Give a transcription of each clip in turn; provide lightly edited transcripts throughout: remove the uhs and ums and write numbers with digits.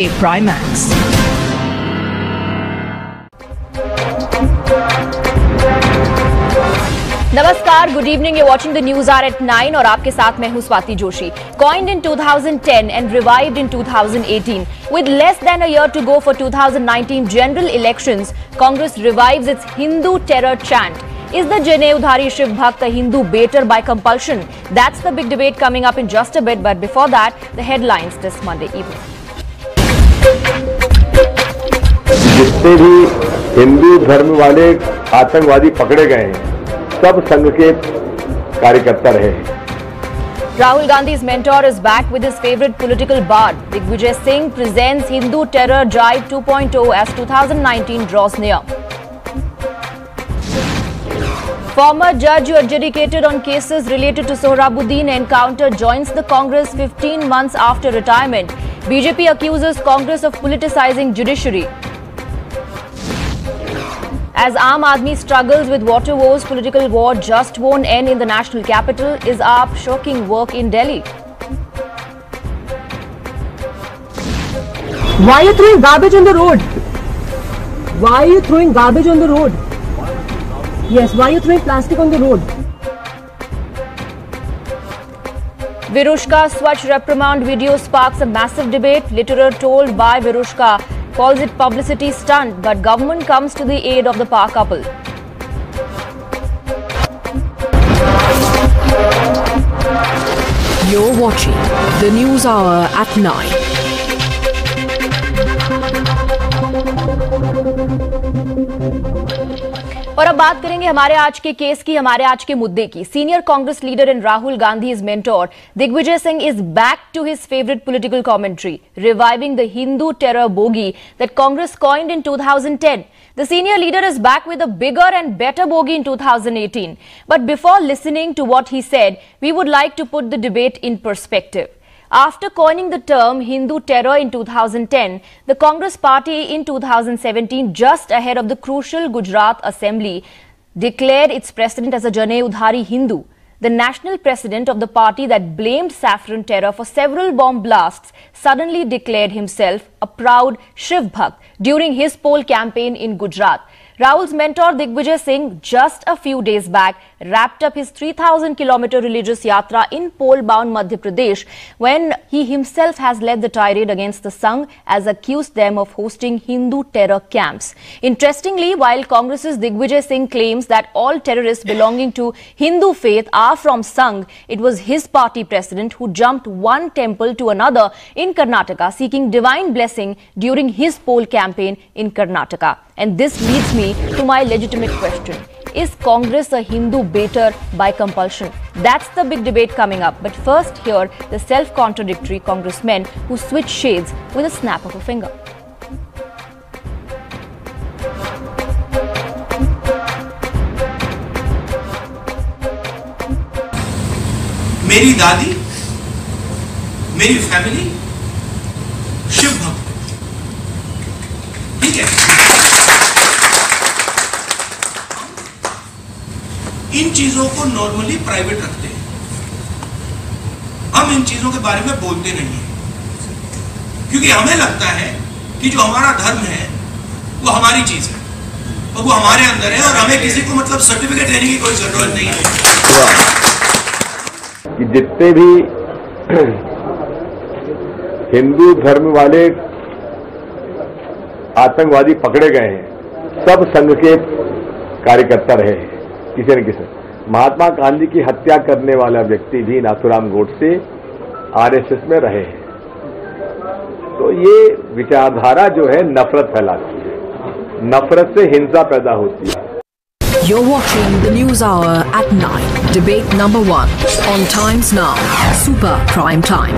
Primax. नमस्कार, good evening, you're watching the news hour at 9 और आपके साथ मैं हूं Swati Joshi. Coined in 2010 and revived in 2018, with less than a year to go for 2019 general elections, Congress revives its Hindu terror chant. Is the Janay-Udhari Shiv Bhakt a Hindu baiter by compulsion? That's the big debate coming up in just a bit, but before that, the headlines this Monday evening. जितने भी हिंदू धर्म वाले आतंकवादी पकड़े गए हैं, सब संघ के कार्यकर्ता रहे हैं. Rahul Gandhi's mentor is back with his favorite political bard. Digvijay Singh presents Hindu Terror Drive 2.0 as 2019 draws near. Former judge who adjudicated on cases related to Sohrabuddin encounter joins the Congress 15 months after retirement. BJP accuses Congress of politicizing judiciary. As Aam Aadmi struggles with water woes, political war just won't end in the national capital. Is AAP shocking work in Delhi? Why are you throwing garbage on the road? Why are you throwing garbage on the road? Yes, why are you throwing plastic on the road? Virushka Swachh reprimand video sparks a massive debate. Litterer told by Virushka calls it publicity stunt, but government comes to the aid of the Par couple. You're watching the News Hour at 9. और अब बात करेंगे हमारे आज के case की, हमारे आज के मुद्दे की. Senior Congress leader and Rahul Gandhi's mentor Digvijay Singh is back to his favorite political commentary, reviving the Hindu terror bogey that Congress coined in 2010. The senior leader is back with a bigger and better bogey in 2018. But before listening to what he said, we would like to put the debate in perspective. After coining the term Hindu terror in 2010, the Congress party in 2017, just ahead of the crucial Gujarat Assembly, declared its president as a Janay-Udhari Hindu. The national president of the party that blamed saffron terror for several bomb blasts suddenly declared himself a proud Shiv Bhakt during his poll campaign in Gujarat. Rahul's mentor Digvijay Singh just a few days back wrapped up his 3,000-kilometer religious yatra in poll-bound Madhya Pradesh when he himself has led the tirade against the Sangh as accused them of hosting Hindu terror camps. Interestingly, while Congress's Digvijay Singh claims that all terrorists belonging to Hindu faith are from Sangh, it was his party president who jumped one temple to another in Karnataka seeking divine blessing during his poll campaign in Karnataka. And this leads me to my legitimate question. Is Congress a Hindu baiter by compulsion? That's the big debate coming up. But first, hear the self-contradictory congressmen who switch shades with a snap of a finger. मेरी दादी, मेरी family Shiv भक्त, ठीक है. इन चीजों को normally private रखते हैं. हम इन चीजों के बारे में बोलते नहीं हैं क्योंकि हमें लगता है कि जो हमारा धर्म है वो हमारी चीज है और वो हमारे अंदर है और हमें किसी को मतलब सर्टिफिकेट देने की कोई जरूरत नहीं है. कि जितने भी हिंदू धर्म वाले आतंकवादी पकड़े गए हैं, सब संघ के कार्यकर्ता रहे हैं किसी न किसी. महात्मा गांधी की हत्या करने वाला व्यक्ति भी नाथुराम गोडसे आरएसएस में रहे हैं. तो ये विचारधारा जो है नफरत फैलाती है, नफरत से हिंसा पैदा होती है. You're watching the News Hour at 9. Debate number 1 on Times Now. Super Prime Time.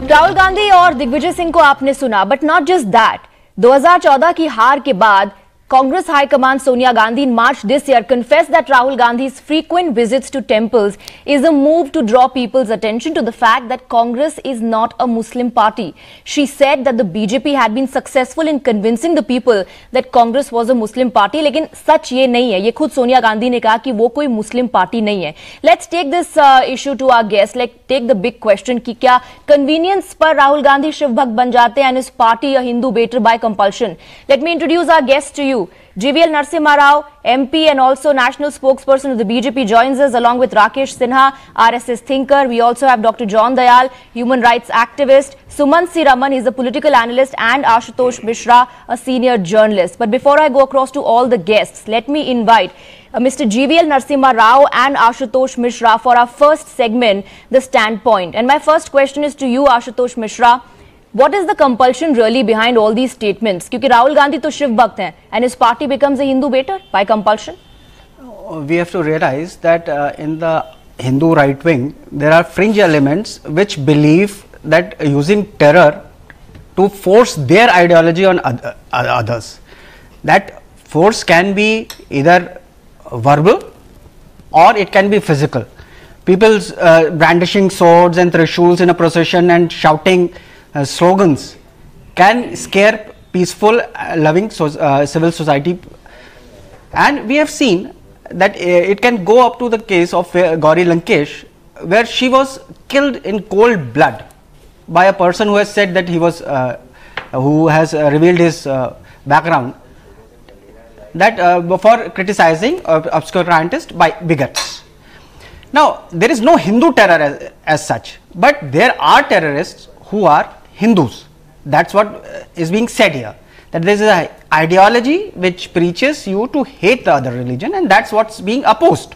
Rahul Gandhi और दिग्विजय सिंह को आपने सुना, बट नॉट जस्ट दैट. 2014 की हार के बाद Congress High Command Sonia Gandhi in March this year confessed that Rahul Gandhi's frequent visits to temples is a move to draw people's attention to the fact that Congress is not a Muslim party. She said that the BJP had been successful in convincing the people that Congress was a Muslim party, लेकिन सच ये नहीं है. ये खुद सोनिया गांधी ने कहा कि वो कोई मुस्लिम पार्टी नहीं है. Let's take this issue to our guests. Like take the big question कि क्या convenience पर राहुल गांधी शिव भक्त बन जाते हैं and is party a Hindu baiter by compulsion? Let me introduce our guests to you. GVL Narasimha Rao, MP and also national spokesperson of the BJP, joins us along with Rakesh Sinha, RSS thinker. We also have Dr. John Dayal, human rights activist, Sumant C. Raman, he's a political analyst, and Ashutosh Mishra, a senior journalist. But before I go across to all the guests, let me invite Mr. GVL Narasimha Rao and Ashutosh Mishra for our first segment, The Standpoint. And my first question is to you, Ashutosh Mishra. What is the compulsion really behind all these statements? Because Rahul Gandhi to Shiv Bhakt hai, and his party becomes a Hindu baiter by compulsion? We have to realize that in the Hindu right wing, there are fringe elements which believe that using terror to force their ideology on others. That force can be either verbal or it can be physical. People brandishing swords and trishuls in a procession and shouting slogans can scare peaceful, loving civil society, and we have seen that it can go up to the case of Gauri Lankesh, where she was killed in cold blood by a person who has said that he was, who has revealed his background, that for criticizing obscurantist by bigots. Now, there is no Hindu terror as such, but there are terrorists who are Hindus. That's what is being said here, that there is an ideology which preaches you to hate the other religion, and that's what's being opposed.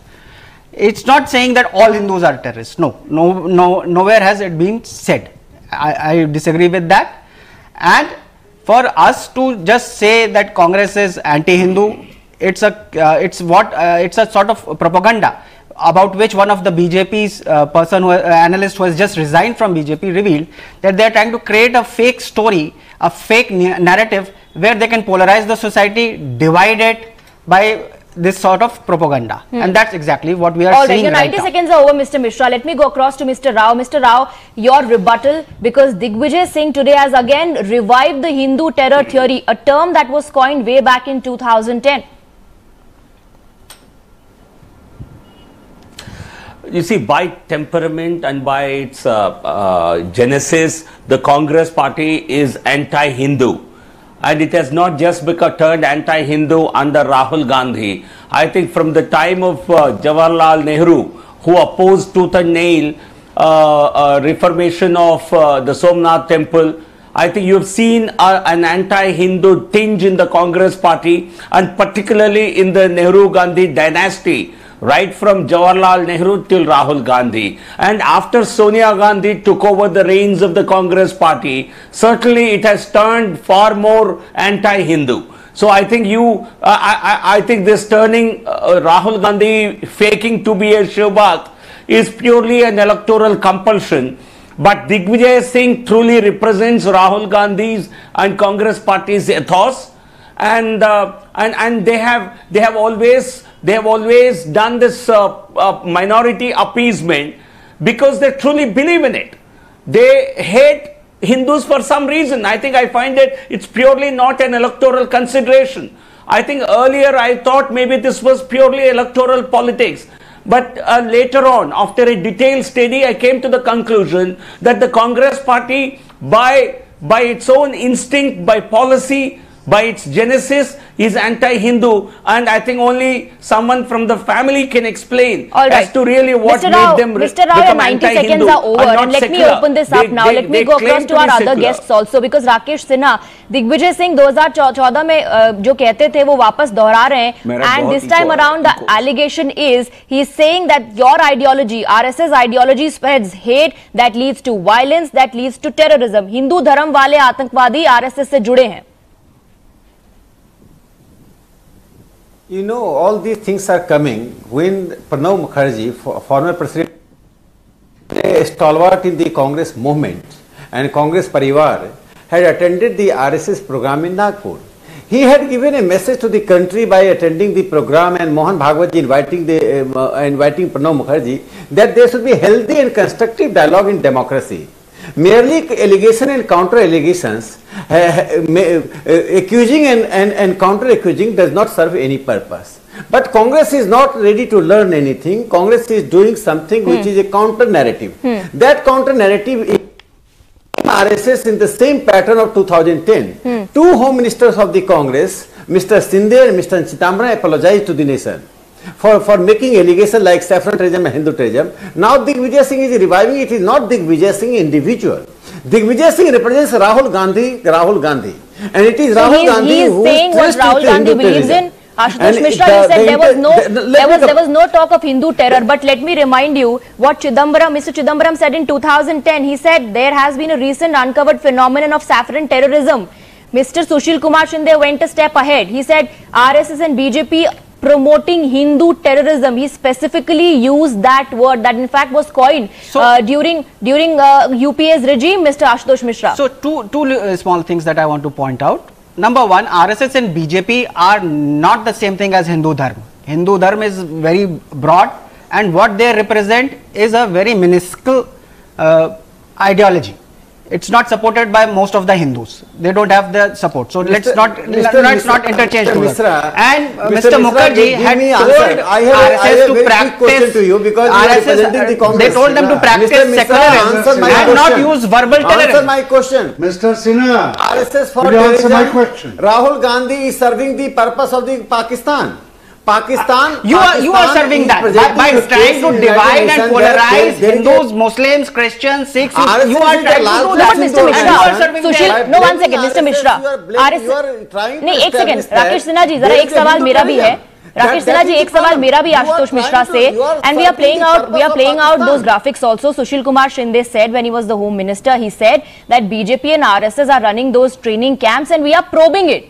It's not saying that all Hindus are terrorists. Nowhere has it been said. I disagree with that. And for us to just say that Congress is anti-Hindu, it's a sort of propaganda, about which one of the BJP's analyst who has just resigned from BJP revealed that they are trying to create a fake story, a fake narrative where they can polarize the society, divide it by this sort of propaganda. And that's exactly what we are seeing right now. Your 90 seconds are over, Mr. Mishra. Let me go across to Mr. Rao. Mr. Rao, your rebuttal, because Digvijay Singh today has again revived the Hindu terror theory, a term that was coined way back in 2010. You see, by temperament and by its genesis, the Congress party is anti-Hindu. And it has not just become turned anti-Hindu under Rahul Gandhi. I think from the time of Jawaharlal Nehru, who opposed tooth and nail reformation of the Somnath temple, I think you have seen an anti-Hindu tinge in the Congress party, and particularly in the Nehru-Gandhi dynasty, right from Jawaharlal Nehru till Rahul Gandhi. And after Sonia Gandhi took over the reins of the Congress party, certainly it has turned far more anti-Hindu. So I think I think this turning Rahul Gandhi faking to be a Shiv Bhakt is purely an electoral compulsion. But Digvijay Singh truly represents Rahul Gandhi's and Congress party's ethos, and they have always done this minority appeasement because they truly believe in it. They hate Hindus for some reason. I think I find that it's purely not an electoral consideration. I think earlier I thought maybe this was purely electoral politics. But later on, after a detailed study, I came to the conclusion that the Congress party, by its own instinct, by policy, by its genesis, is anti-Hindu, and I think only someone from the family can explain as to really what made them become 90 anti-Hindu seconds are over, and let me open this up now. Let me go across to our other guests also, because Rakesh Sinha, Digvijay Singh 2014 में जो कहते थे वो वापस दोहरा रहे हैं, and this time around the allegation is he is saying that your ideology, RSS ideology, spreads hate that leads to violence, that leads to terrorism. Hindu धर्म वाले आतंकवादी RSS से जुड़े हैं. You know, all these things are coming when Pranab Mukherjee, former president, a stalwart in the Congress movement and Congress Parivar, had attended the RSS program in Nagpur. He had given a message to the country by attending the program, and Mohan Bhagwat ji inviting Pranab Mukherjee that there should be healthy and constructive dialogue in democracy. Merely allegation and counter allegations, accusing and counter accusing does not serve any purpose. But Congress is not ready to learn anything. Congress is doing something which is a counter narrative. That counter narrative is RSS in the same pattern of 2010. Two home ministers of the Congress, Mr. Sindhe and Mr. Chidambaram, apologized to the nation for making allegations like saffron tourism and Hindu tourism. Now Digvijay Singh is reviving. It is not Digvijay Singh individual. Digvijay Singh represents Rahul Gandhi, and it is Rahul Gandhi he is who saying what Rahul Gandhi believes in. Ashutosh Mishra, you said there was no talk of Hindu terror, but let me remind you what Mr. Chidambaram said in 2010. He said there has been a recent uncovered phenomenon of saffron terrorism. Mr. Sushil Kumar Shinde went a step ahead. He said RSS and BJP promoting Hindu terrorism. He specifically used that word that in fact was coined during UPA's regime, Mr. Ashutosh Mishra. So two small things that I want to point out. Number one, RSS and BJP are not the same thing as Hindu Dharma. Hindu Dharma is very broad, and what they represent is a very minuscule ideology. It's not supported by most of the Hindus. They don't have the support. So let's not interchange. And Mr. Mukherjee had told RSS to practice. They told them to practice secularism and not use verbal terrorism. Answer my question. Mr. Sinha, RSS for will you answer my terrorism. question? Rahul Gandhi is serving the purpose of the Pakistan. You are serving that by trying to divide and polarize Hindus, Muslims, Christians, Sikhs. You are trying to do that. Mr. Mishra, no, one second, Mr. Mishra. नहीं, एक second, Rakesh Sinha ji, जरा एक सवाल मेरा भी है. Rakesh Sinha ji, एक सवाल मेरा भी Ashutosh Mishra से, and we are playing out those graphics also. Sushil Kumar Shinde said when he was the Home Minister, he said that BJP and RSS are running those training camps and we are probing it.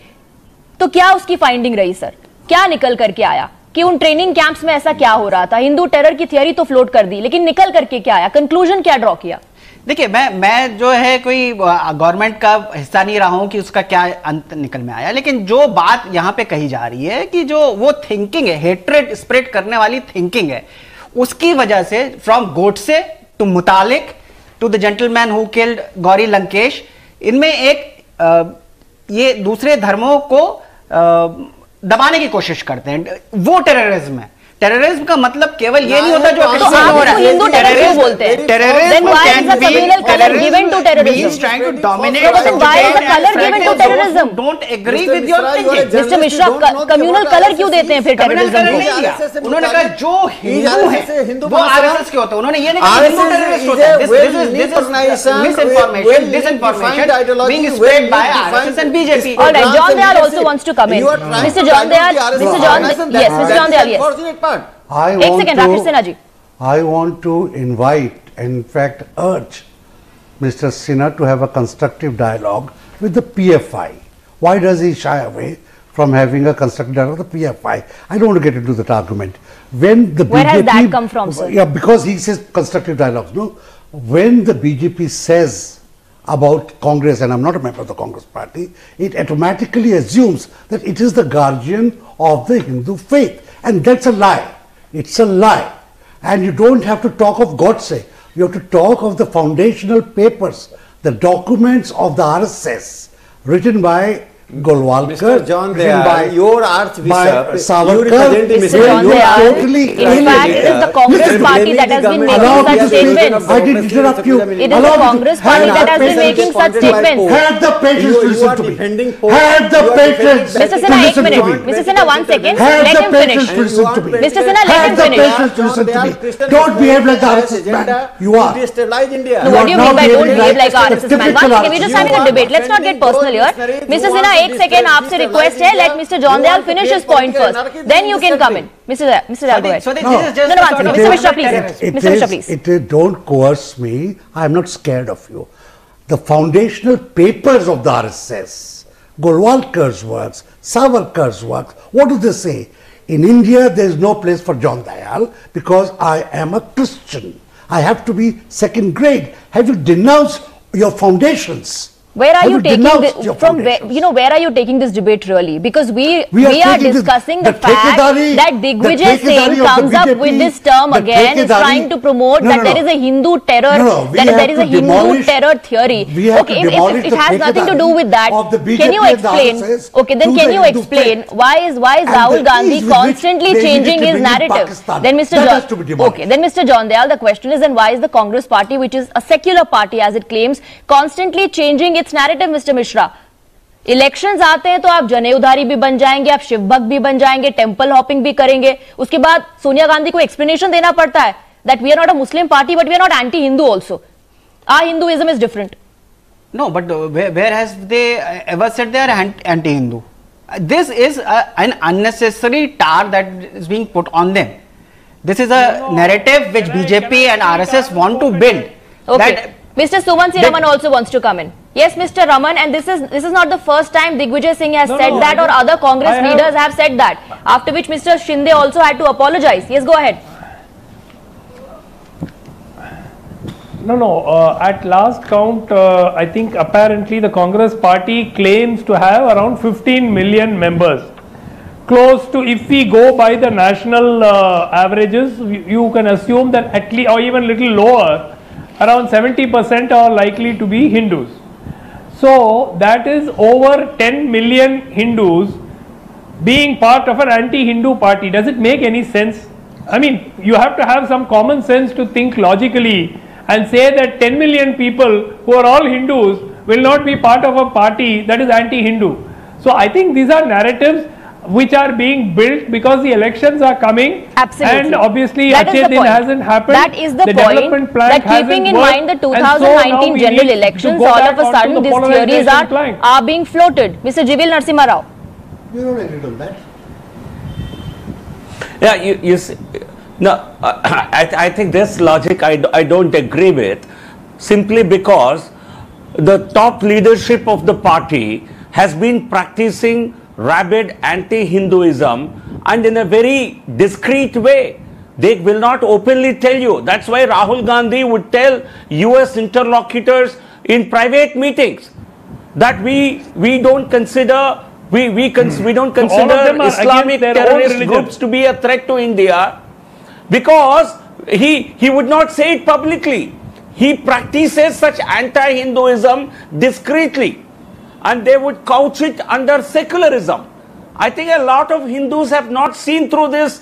तो क्या उसकी finding रही sir? क्या निकल करके आया कि उन ट्रेनिंग कैंप्स में ऐसा क्या हो रहा था? हिंदू टेरर की थियरी तो फ्लोट कर दी, लेकिन निकल करके क्या आया? कंक्लूजन क्या ड्रॉ किया? देखिए, मैं जो है कोई गवर्नमेंट का हिस्सा नहीं रहा हूं कि उसका क्या अंत निकल में आया, लेकिन जो बात यहां पे कही जा रही है कि जो वो थिंकिंग है, हेट्रेड स्प्रेड करने वाली थिंकिंग है, उसकी वजह से from Godse to Mutalik to the gentleman who killed Gauri Lankesh, इनमें एक ये दूसरे धर्मों को दबाने की कोशिश करते हैं. वो टेररिज्म है. टेररिज्म का मतलब केवल ये नहीं होता जो हो रहा है. हिंदू टेररिज्म बोलते हैं. Terrorism can be colour given to terrorism. Trying to dominate. Why is the colour given to terrorism? Don't agree with your thinking. Mister Mishra, communal colour क्यों देते हैं फिर टेररिज्म को? उन्होंने कहा जो हिंदू है वो आरएसएस के होते हैं. उन्होंने ये नहीं कहा हिंदू टेररिस्ट होते हैं. This is misinformation, disinformation being spread by RSS and BJP. All right, John Dayal also wants to come in. Mr. John Dayal, yes, Mr. John Dayal, yes. I want to invite, in fact urge Mr. Sinha to have a constructive dialogue with the PFI. Why does he shy away from having a constructive dialogue with the PFI? I don't want to get into that argument. When the Where BJP, has that come from, sir? Yeah, because he says constructive dialogues. No, when the BJP says about Congress, and I'm not a member of the Congress party, it automatically assumes that it is the guardian of the Hindu faith, and that's a lie. It's a lie. And you don't have to talk of Godse. You have to talk of the foundational papers, the documents of the RSS written by Golwalkar, Mr. John Dayal, your Archbishop, Savarkar, Totally in fact, it is the Congress party that has been making such statements. I didn't interrupt you. It is the Congress party that has been making such statements. Have the patience to listen to me. Have the patience. Mr. Sinha, 1 minute. Mr. Sinha, 1 second. Let him finish. Mr. Sinha, let him finish. Have the patience to listen to me. Don't behave like the RSS man. You are. No, what do you mean by don't behave like RSS man? 1 second, we're just having a debate. Let's not get personal here. Mr. Sinha, 1 second, आपसे request है. Let Mr. John Dayal finish his point first. Then you can come in. Mr. Dayal, go ahead. So this is just no, 1 second. Mr. Mishra, please. Mr. Mishra, please. Don't coerce me. I am not scared of you. The foundational papers of the RSS, Golwalkar's works, Savarkar's works, what do they say? In India, there is no place for John Dayal because I am a Christian. I have to be second grade. Have you denounced your foundations? Where are Have you you taking denounced this your from? foundations? Where are you taking this debate really? Because we are taking discussing the the fact Thekkedari- that the Digvijay Singh Thekkedari of the comes up BJP, with this term the again, is Thekkedari- trying to promote No, that no, there no. is a Hindu terror, No, we that have there is to a Hindu demolish- terror theory. we have Okay, to if demolish it the has nothing to do Thekkedari with that, of the BJP can you and the explain? RSS Okay, then to can the you Hindu explain faith. why is And Rahul the Gandhi ease with which constantly they changing needed to his bring in narrative? Pakistan. Then Mr. That John, has to be demolished. okay, then Mr. John Dayal, the question is, then why is the Congress party, which is a secular party as it claims, constantly changing its narrative, Mr. Mishra? Elections आते हैं तो आप जनेऊधारी भी बन जाएंगे, आप शिव भक्त भी बन जाएंगे, टेंपल हॉपिंग भी करेंगे, उसके बाद सोनिया गांधी को एक्सप्लेनेशन देना पड़ता है that we are not a Muslim party but we are not anti-Hindu also. Our Hinduism is different. No, but where has they ever said they are anti-Hindu? This is an unnecessary tar that is being put on them. This is a narrative which BJP and RSS want to build. Okay. Mr. Sumansi Raman also wants to come in. Yes, Mr. Raman, and this is not the first time Digvijay Singh has said that, or other Congress leaders have said that. After which Mr. Shinde also had to apologize. Yes, go ahead. No. At last count, I think apparently the Congress party claims to have around 15 million members. Close to, if we go by the national averages, you can assume that at least, or even little lower, around 70% are likely to be Hindus. So that is over 10 million Hindus being part of an anti-Hindu party. Does it make any sense? I mean, you have to have some common sense to think logically and say that 10 million people who are all Hindus will not be part of a party that is anti-Hindu. So I think these are narratives which are being built because the elections are coming. Absolutely. And obviously that is the Achedin point. hasn't happened. That is the point, development plan that keeping in mind the 2019 general elections, all of a sudden these theories are being floated. Mr. Jivil Narasimha Rao. You don't agree on that? Yeah, you see, no, I think this logic I don't agree with, simply because the top leadership of the party has been practicing rabid anti-Hinduism, and in a very discreet way. They will not openly tell you. That's why Rahul Gandhi would tell US interlocutors in private meetings that we don't consider Islamic terrorist groups to be a threat to India, because he would not say it publicly. He practices such anti-Hinduism discreetly, and they would couch it under secularism. I think a lot of Hindus have not seen through this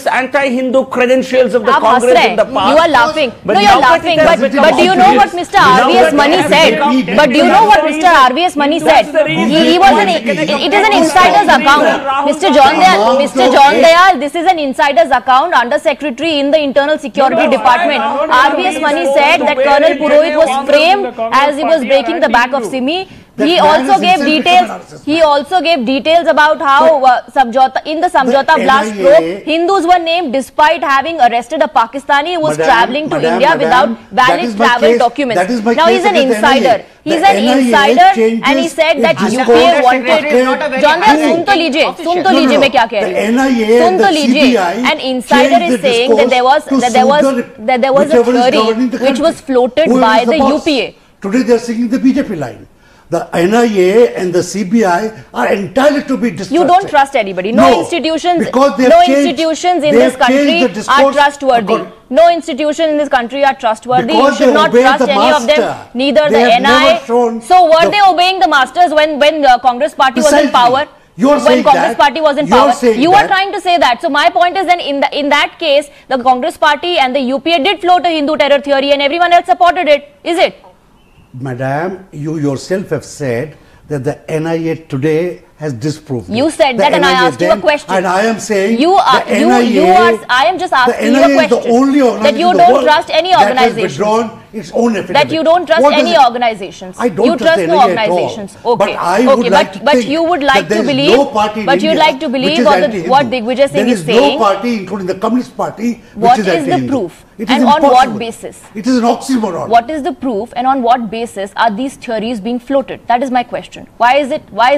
anti-Hindu credentials of the Congress in the past. You are laughing. No, you are laughing. But do you know what Mr. RVS Mani said? But do you know what Mr. RVS Mani said? It is an insider's account. Mr. John Dayal, this is an insider's account, Under Secretary in the Internal Security Department. RVS Mani said that Colonel Purohit was framed as he was breaking the back of Simi. He also gave details about how in the Samjhauta blast probe, Hindus were named despite having arrested a Pakistani who was travelling to India without valid travel documents. Now he's an insider. He's an insider, and he said that UPA wanted. John Dayal, सुन तो लीजिए मैं क्या कह रही हूँ. सुन तो लीजिए. An insider is saying that there was a theory which was floated by the UPA. Today they are singing the BJP line. The NIA and the CBI are entitled to be distrusted. You don't trust anybody. No institutions in this country are trustworthy. No institution in this country are trustworthy. You should not trust any of them. Neither the NIA. So were they obeying the masters when the Congress party was in power? When Congress party was in power, you are trying to say that. So my point is, then in that case, the Congress party and the UPA did float a Hindu terror theory, and everyone else supported it. Is it? Madam, you yourself have said that the NIA today has disproved it. You said that, and I asked you a question. And I am saying I am just asking you a question. That you don't trust any organization. Its own affidavit. That you don't trust any organizations. I don't trust no organizations. Okay. But you would like to believe. But you'd like to believe what Digvijay Singh is saying. There is no party, including the Communist Party, what is the proof? And on what basis? It is an oxymoron. What is the proof, and on what basis are these theories being floated? That is my question. Why is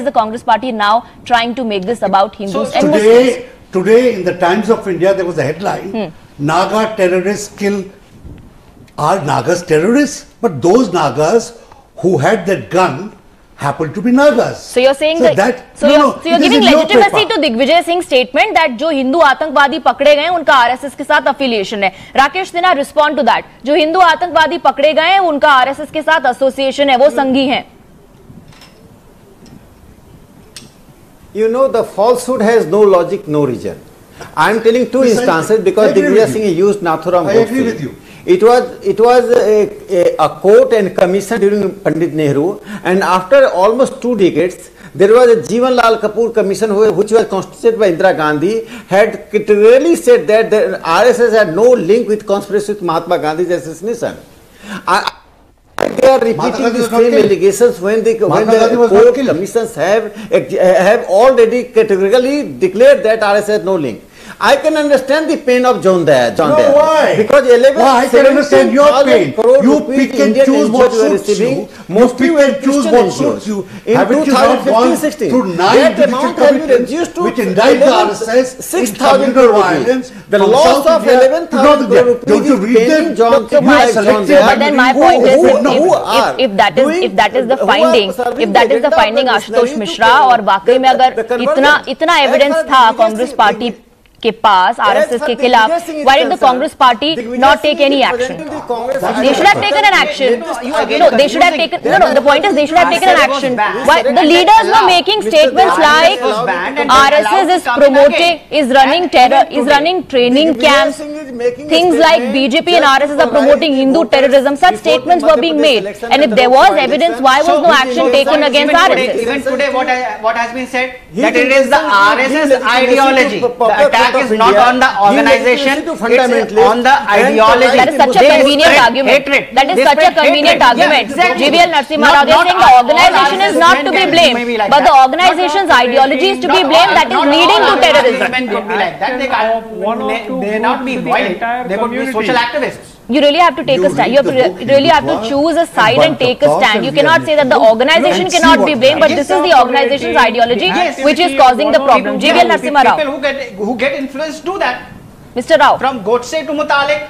the Congress Party now trying to make this about Hindus and Muslims? Today, in the Times of India, there was a headline: Naga terrorists kill. Are Nagas terrorists? But those Nagas who had that gun happened to be Nagas. So you're saying so you're giving legitimacy to Digvijay Singh's statement that जो हिंदू आतंकवादी पकड़े गए उनका RSS के साथ affiliation है. Rakesh Sinha respond to that. जो हिंदू आतंकवादी पकड़े गए उनका आरएसएस के साथ एसोसिएशन है, वो संघी हैं. You know, the falsehood has no logic, no reason. I am telling two instances because Digvijay Singh used Nathuram Godse. I agree with you. It was a court and commission during Pandit Nehru, and after almost 2 decades, there was a Jeevan Lal Kapoor commission which was constituted by Indira Gandhi, had clearly said that the RSS had no link with conspiracy with Mahatma Gandhi's assassination. They are repeating the same allegations when the court commissions have already categorically declared that RSS has no link. I can understand the pain of John Daya. Why? Because 11, I can understand your pain. You pick and choose what suits you. You pick and choose what suits you. In 2015-16, through 9 that amount has been reduced to which indict the RSS 6,000 crore rupees. The loss of 11,000 crore rupees is paying John Daya. But then my point is, if that is the finding, Ashutosh Mishra, और वाकई में अगर इतना evidence था Congress party के पास RSS के खिलाफ, why did the Congress party not take any action? They should have taken an action. No, they should have taken. No. The point is they should have taken an action. Why the leaders were making statements like RSS is promoting, is running terror, is running training camps. Things like BJP and RSS are promoting Hindu terrorism. Such statements were being made. And if there was evidence, why was no action taken against RSS? Even today, what has been said, that it is the RSS ideology. The attack is not on the organization, it's on the ideology. That is such a convenient argument. That is such a convenient argument. GVL Narasimha Rao is saying the organization is not to be blamed, but the organization's ideology is to be blamed, that is leading to terrorism. They may not be violent, they could be social activists. You really have to take a stand. You really have to choose a side and take a stand. You cannot say that the organization cannot be blamed, but this is the organization's ideology which is causing the problem. GVL Narasimha Rao. People who get influenced do that. Mr. Rao. From Godse to Mutalik.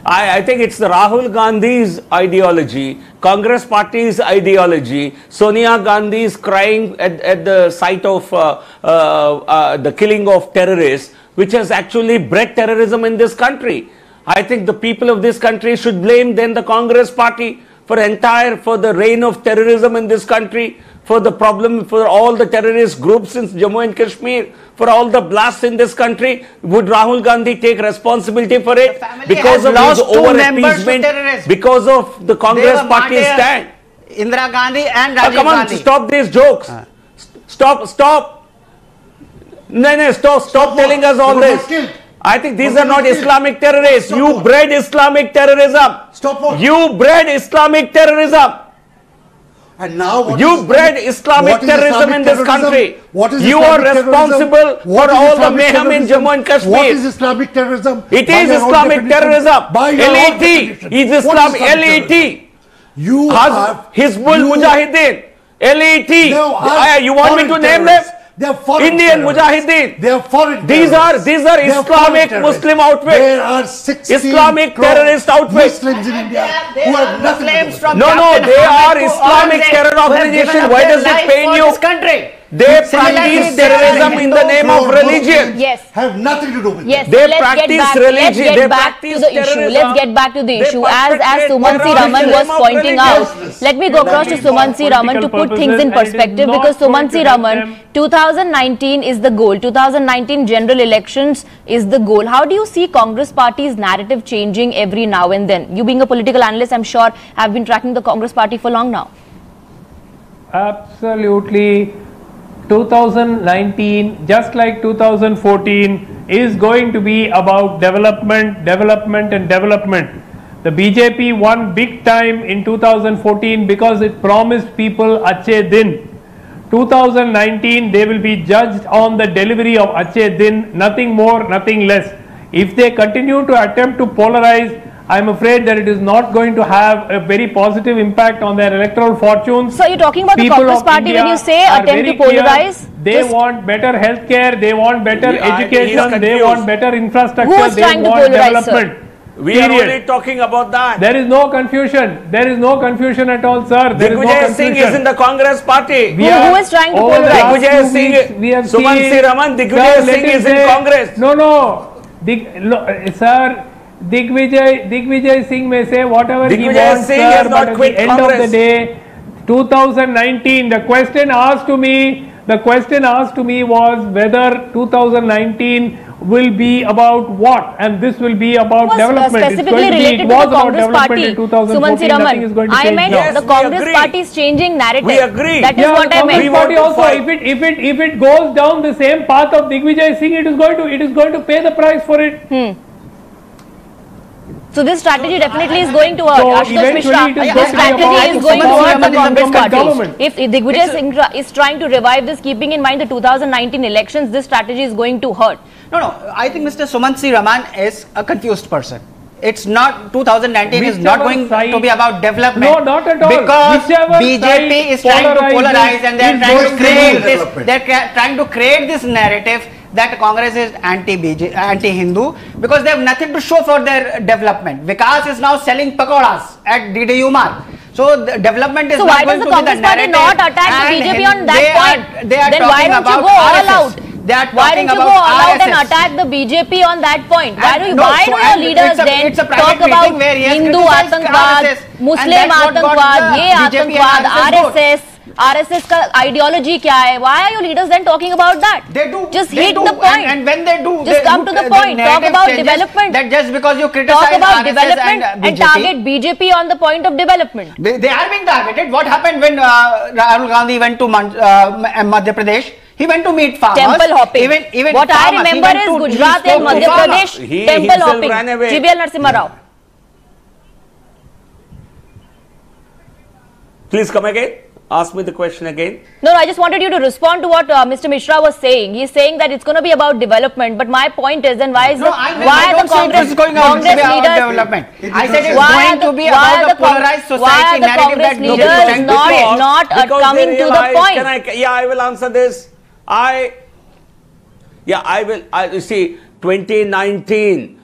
I think it's the Rahul Gandhi's ideology, Congress party's ideology, Sonia Gandhi's crying at the sight of the killing of terrorists, which has actually bred terrorism in this country. I think the people of this country should blame then the Congress party for the reign of terrorism in this country, for the problem, for all the terrorist groups in Jammu and Kashmir, for all the blasts in this country. Would Rahul Gandhi take responsibility for it? Because of his over-appeasement, because of the Congress party's stand. Indira Gandhi and Rajiv Come on, Gandhi. stop these jokes. Stop. No, stop telling us all this. I think these are not Islamic terrorists. You bred Islamic terrorism. Stop. You bred Islamic terrorism. And now you bred Islamic terrorism in this country. You are responsible for all the mayhem in Jammu and Kashmir. What is Islamic terrorism? It is Islamic terrorism. LET is Islam. LET. You have Hizbul Mujahideen. LET. You want me to name them? They are foreign Indian terrorists. Mujahideen. They are foreign These are They are Islamic Muslim outfits. There are 60 Islamic terrorist outfits. Muslims in India who have nothing to do with it. No, they are Islamic terror organization. Why does it pain you? They practice terrorism in the name of religion. Yes. Have nothing to do with it. Yes. They So practice religion. Let's get back to the issue. Let's get back to the issue. As Sumansi Raman was pointing out, let me go across to Sumansi Raman to put things in perspective, because Sumansi Raman, 2019 is the goal. 2019 general elections is the goal. How do you see Congress party's narrative changing every now and then? You being a political analyst, I'm sure, have been tracking the Congress party for long now. Absolutely. 2019, just like 2014, is going to be about development. The BJP won big time in 2014 because it promised people Achhe Din. 2019, they will be judged on the delivery of Achhe Din, nothing more, nothing less. If they continue to attempt to polarize, I am afraid that it is not going to have a very positive impact on their electoral fortunes. So you're talking about the Congress party when you say attempt to polarize? They want better healthcare, they want better education, they want better infrastructure, Who is they trying to want polarize, development. We are only talking about that. There is no confusion. There is no confusion at all, sir. There is no Digvijay confusion. Singh is in the Congress party. Who is trying to polarize? Digvijay Singh, Suman C. Raman, Digvijay Singh is in Congress. No. Sir, Digvijay Singh may say whatever he wants, Singh sir, has but not at quit the end Congress. of the day, 2019, the question asked to me was whether 2019 will be about what, and this will be about development. Specifically related to the Congress party. Suman C. Raman, I meant the Congress party is changing narrative. We agree. That is what I meant. Congress party also, if it goes down the same path of Digvijay Singh, it is going to pay the price for it. So this strategy definitely is going to hurt. Ashutosh Mishra, this strategy is going to hurt the Congress party. If Digvijay Singh is trying to revive this, keeping in mind the 2019 elections, this strategy is going to hurt. No, I think Mr. Suman C. Raman is a confused person. It's not, 2019 is not going to be about development. No, not at all. Because BJP is trying to polarize and they are trying to create this, they're trying to create this narrative that Congress is anti-Hindu because they have nothing to show for their development. Vikas is now selling pakoras at DDU Mark. So the development is not going to be the narrative. So why does the Congress party not attack the BJP on that point? They are then why don't you go all out? Why don't you go all out and attack the BJP on that point? Why do your leaders then talk about Hindu Atangwad, Muslim Atangwad, Ye Atangwad, RSS का ideology क्या है? Why are your leaders then talking about that? They do. Just hit the point. And when they do, just come to the point. Talk about development. That just because you criticize talk about RSS development and target BJP on the point of development. They are being targeted. What happened when Rahul Gandhi went to Madhya Pradesh? He went to meet farmers. Temple hopping. Even what I remember is Gujarat and Madhya Pradesh temple hopping. GBL Narasimha Rao. Please come again. Ask me the question again. No, I just wanted you to respond to what Mr. Mishra was saying. He's saying that it's going to be about development. But my point is, then why is why are the Congress leaders? Development. I said it's going to be about the polarized society narrative that leaders not coming to the point. I will answer this. I will. You see, 2019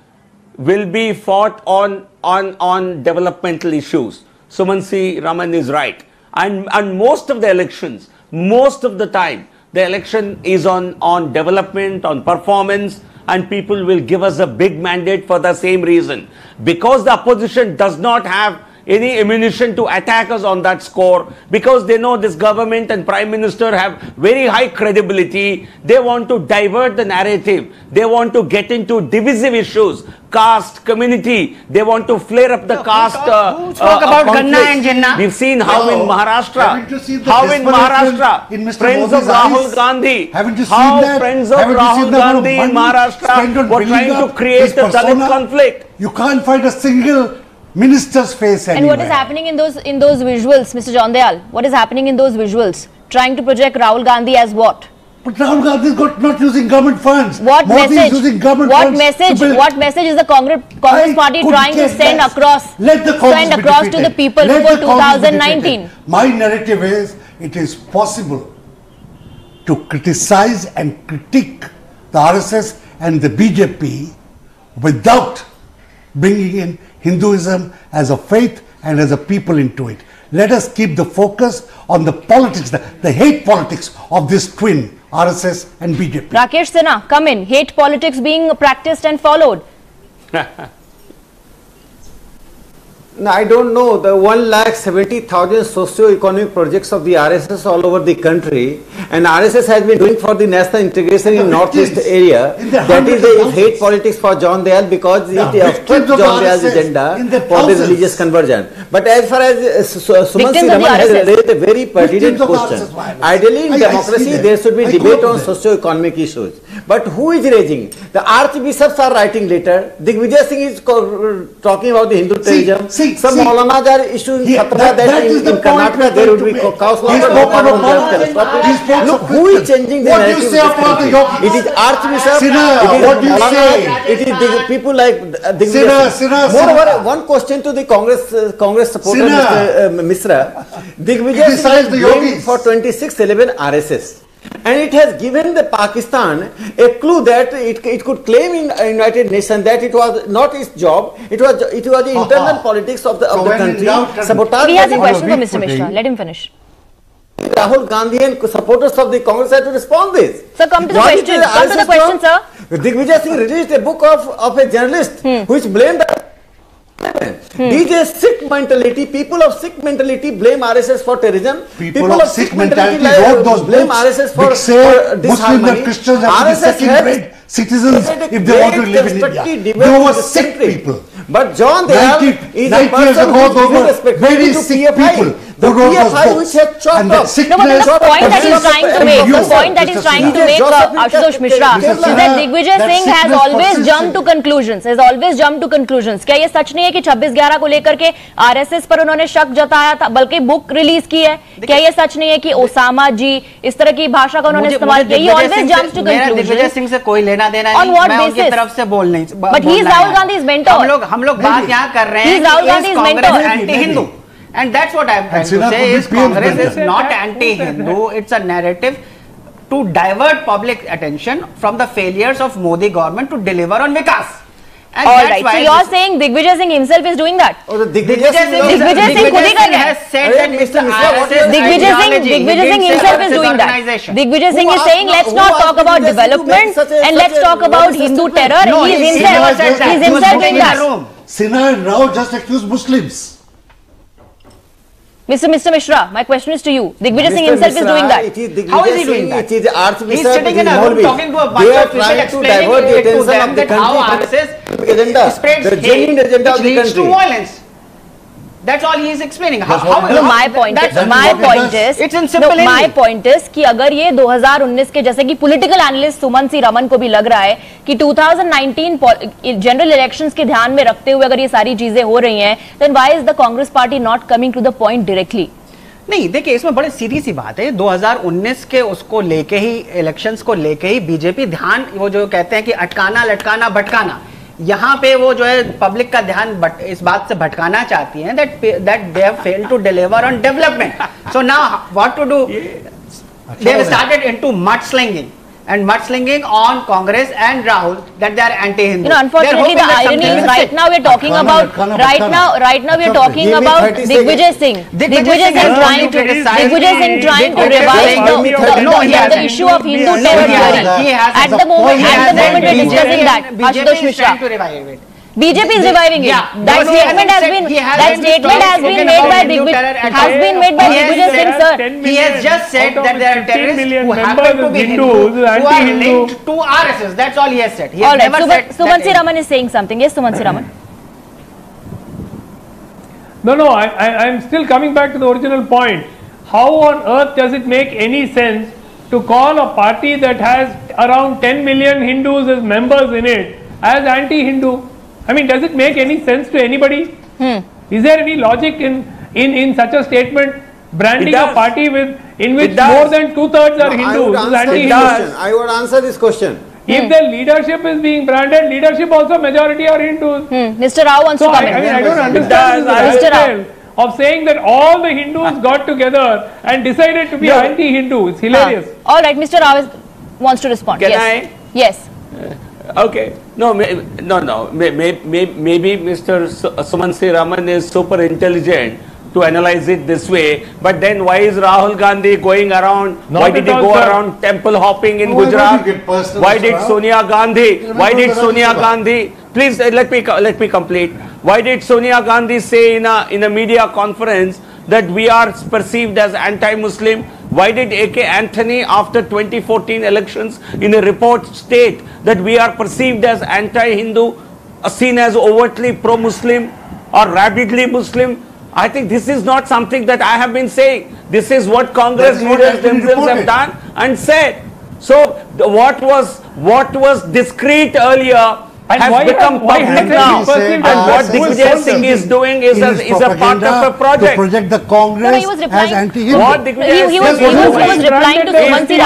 will be fought on developmental issues. Suman C. Raman is right. And most of the elections, most of the time, the election is on development, on performance, and people will give us a big mandate for the same reason. Because the opposition does not have any ammunition to attack us on that score, because they know this government and Prime Minister have very high credibility. They want to divert the narrative. They want to get into divisive issues, caste, community. They want to flare up the caste who spoke about Ganna and Jinnah? We've seen how in Maharashtra, friends of Rahul Gandhi, how friends of Rahul Gandhi in Maharashtra were trying to create a Dalit conflict. You can't find a single minister's face anywhere. And what is happening in those visuals, Mr. Jondayal? What is happening in those visuals? Trying to project Rahul Gandhi as what? But Rahul Gandhi is not using government funds. What Modi message? Is using government what funds message? What message is the Congress party trying to send across? Send across to the people before 2019. My narrative is it is possible to criticize and critique the RSS and the BJP without bringing in Hinduism as a faith and as a people into it. Let us keep the focus on the politics, the hate politics of this twin, RSS and BJP. Rakesh Sinha, come in. Hate politics being practiced and followed. No, I don't know. The 1,70,000 socio-economic projects of the RSS all over the country, and RSS has been doing for the national integration in northeast area. That is a hate politics for John Dayal because it obstructs John Dayal's agenda for the religious conversion. But as far as Suman C. Raman has raised a very pertinent question. Ideally in democracy there should be debate on socio-economic issues. But who is raising? The archbishops are writing letter. Digvijay Singh is talking about the Hindu terrorism. Some Maulanas are issuing fatwa that in Karnataka there would be cow slaughter. Look, who is changing the narrative? It is archbishop, it is Maulana, it is the people like Digvijay Singh. Moreover, one question to the Congress supporter, Mr. Mishra. Digvijay Singh is going for 2611 RSS. and it has given the Pakistan a clue that it could claim in United Nations that it was not its job, it was the internal politics of the country. Sabotage. He has a question for Mr. Mishra. Let him finish. Rahul Gandhi and supporters of the Congress have to respond this. Sir, come to the question. Come to the question, sir. Digvijay Singh released a book of a journalist which blamed these are Sikh mentality. People of Sikh mentality blame RSS for terrorism. People of Sikh mentality wrote those blame books RSS for which say Muslims and Christians have to be RSS second-rate citizens if they want to live in India. They were Sikh people. But John Dayal is a person who is very Sikh people. The PFI which has chopped up. No, but the point that he's trying to make, the point that he's trying to make, Ashutosh Mishra, is that Digvijay Singh has always jumped to conclusions. Has always jumped to conclusions. क्या ये सच नहीं है कि 26/11 को लेकर के RSS पर उन्होंने शक जताया था, बल्कि बुक रिलीज की है? क्या ये सच नहीं है कि ओसामा जी इस तरह की भाषा का उन्होंने इस्तेमाल किया? He always jumps to conclusions. Digvijay Singh से कोई लेना देना नहीं. On what मैं उनकी basis? तरफ से बोल नहीं. But he is Rahul Gandhi's mentor. हम लोग बात यहाँ कर रहे हैं. He is Rahul Gandhi's mentor. Anti-Hindu. And that's what I'm trying to say is Congress is not anti-Hindu. It's a narrative to divert public attention from the failures of Modi government to deliver on Vikas. And all that's right. why So you're saying Digvijay Singh himself is doing that? Digvijay Singh has said that Mr. Digvijay Singh himself is doing that. Digvijay Singh is saying let's not talk about development and let's talk about Hindu terror. No, he is himself doing that. Sinha and Rao just accused Muslims. Mr. Mishra, my question is to you. Digvijay Singh himself is doing that. How is he doing that? It is He's sitting in a room talking to a bunch of people explaining it to them that how RSS spreads hate which leads to violence. That's all he is explaining. My point is it's in simple English. My point is कि अगर ये 2019 के जैसे कि political analyst सुमन सी रमन को भी लग रहा है कि 2019 जनरल इलेक्शंस के ध्यान में रखते हुए अगर ये सारी चीजें हो रही हैं, then why is the Congress party not coming to the point directly? नहीं, देखिए इसमें बड़ी सीधी सी बात है. 2019 के उसको लेके ही, इलेक्शंस को लेके ही बीजेपी ध्यान, वो जो कहते हैं कि अटकाना लटकाना भटकाना, यहाँ पे वो जो है पब्लिक का ध्यान इस बात से भटकाना चाहती हैं that they have failed to deliver on development. So now what to do? They have started into mudslinging and mudslinging on Congress and Rahul that they are anti-Hindu. You know, unfortunately, the irony is right now we are talking about Digvijay Singh. Digvijay Singh trying to revive the issue of Hindu terror theory. At the moment we're discussing that. Ashutosh Mishra. BJP is reviving it. That statement has been made by Digvijay Singh, sir. He has just said that there are terrorists who happen to be Hindus who are linked to RSS. That's all he has said. He has never said. Sumansi Raman is saying something. Yes, Sumansi Raman. No, I'm still coming back to the original point. How on earth does it make any sense to call a party that has around 10 million Hindus as members in it as anti-Hindu? I mean, does it make any sense to anybody? Is there any logic in such a statement? Branding a party in which more than 2/3 are Hindus is anti-Hindu. I would answer this question. If the leadership is being branded, leadership also majority are Hindus. Mr. Rao wants to come in. I don't understand this rationale of saying that all the Hindus got together and decided to be anti-Hindu. It's hilarious. All right, Mr. Rao wants to respond. Can I? Yes. Okay. No. Maybe Mr. Sumansi Raman is super intelligent to analyze it this way. But then why is Rahul Gandhi going around? Why did he go around temple hopping in Gujarat? Why did Sonia Gandhi? Please let me complete. Why did Sonia Gandhi say in a media conference that we are perceived as anti-Muslim? Why did A.K. Anthony after 2014 elections in a report state that we are perceived as anti-Hindu, seen as overtly pro-Muslim or rabidly Muslim? I think this is not something that I have been saying. This is what Congress leaders themselves have done and said. So what was discreet earlier has become public now, and what Digvijay Singh is doing is a part of a project. To project the Congress as anti-Hindu. He was replying to Sumansi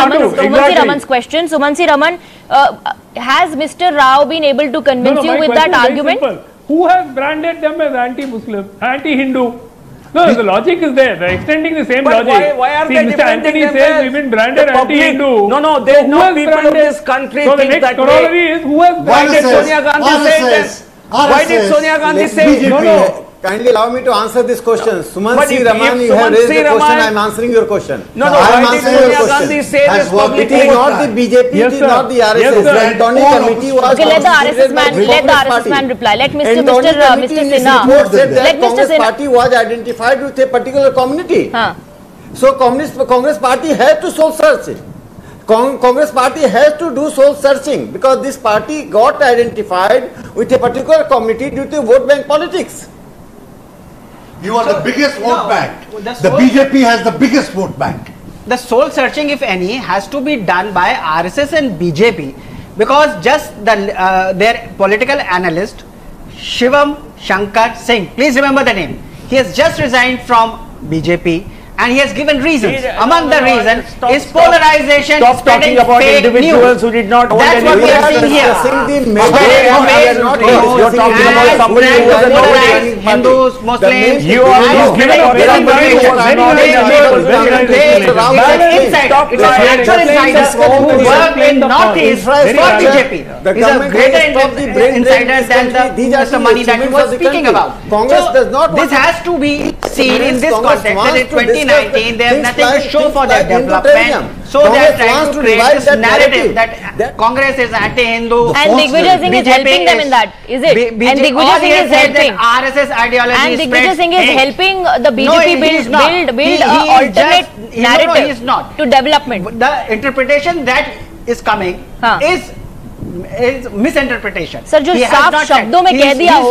Raman's question. Sumansi Raman, has Mr. Rao been able to convince you with that argument? Who has branded them as anti-Muslim, anti-Hindu? No, the logic is there. They're extending the same But logic. why are See, they Mr. defending Anthony them says as we've been branded the public? anti-Hindu. No, there's who no has people of branded? this country So the think next that corollary is who has branded? Sonia Gandhi said that. Why did Sonia Gandhi say no? Kindly allow me to answer this question. Suman But C. if Raman, you Suman have raised C. the question. Raman- I am answering your question. No, I am why did answering your Sonia question. Gandhi say this It publicly? is not the BJP, Yes, it is sir. not the RSS. Yes, sir. The Antony committee was Okay, let the constituted RSS by man, the let the Congress RSS party. man reply. Let Antony Mr. committee in its Sinha. report said that Let Mr. Congress Sinha. party was identified with a particular community. Huh. So Congress party has to soul search. Congress party has to do soul searching because this party got identified with a particular community due to vote bank politics. You are the biggest vote bank. the The soul- BJP has the biggest vote bank. The soul searching, if any, has to be done by RSS and BJP, because just their political analyst Shivam Shankar Singh, please remember the name, he has just resigned from BJP and he has given reasons. Among the reasons is polarization, Stop talking spreading about fake individuals news. who did not hold That's any what we are office. seeing here. You're talking about somebody who was a nobody. Hindus, Muslims, You are and giving a spreading very Stop it. Actual insiders who work in Northeast for BJP. He's a greater insider than the Mr. Money that he was speaking about. Congress does not This has to be seen in this context that in 2019 they have nothing to show for their development. So they are trying to create this narrative that Congress is anti-Hindu. And Digvijay Singh is helping them in that, is it? And Digvijay Singh is helping. RSS ideology. And Digvijay Singh is helping the No, BJP he is build not. an alternate narrative No, he is not. to development. The interpretation that is coming is misinterpretation. Sir जो साफ शब्दों में कह दिया हो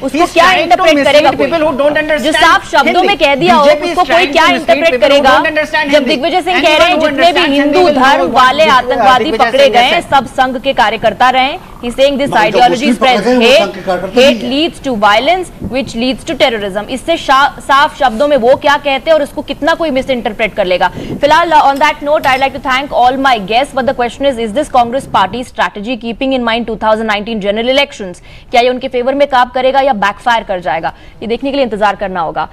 उसको क्या interpret करेगा कोई? जो साफ शब्दों में कह दिया हो उसको कोई क्या इंटरप्रेट करेगा? जब दिग्विजय सिंह कह रहे हैं जितने भी हिंदू धर्म वाले आतंकवादी पकड़े गए सब संघ के कार्यकर्ता रहे. He's saying this ideology spreads hate leads to violence which leads to terrorism. इससे साफ शब्दों में वो क्या कहते हैं और उसको कितना कोई मिसइंटरप्रेट कर लेगा. फिलहाल on that note I'd like to thank all my guests, but the question is this Congress party strategy keeping in mind 2019 general elections? क्या ये उनके फेवर में काम करेगा या बैकफायर कर जाएगा? ये देखने के लिए इंतजार करना होगा.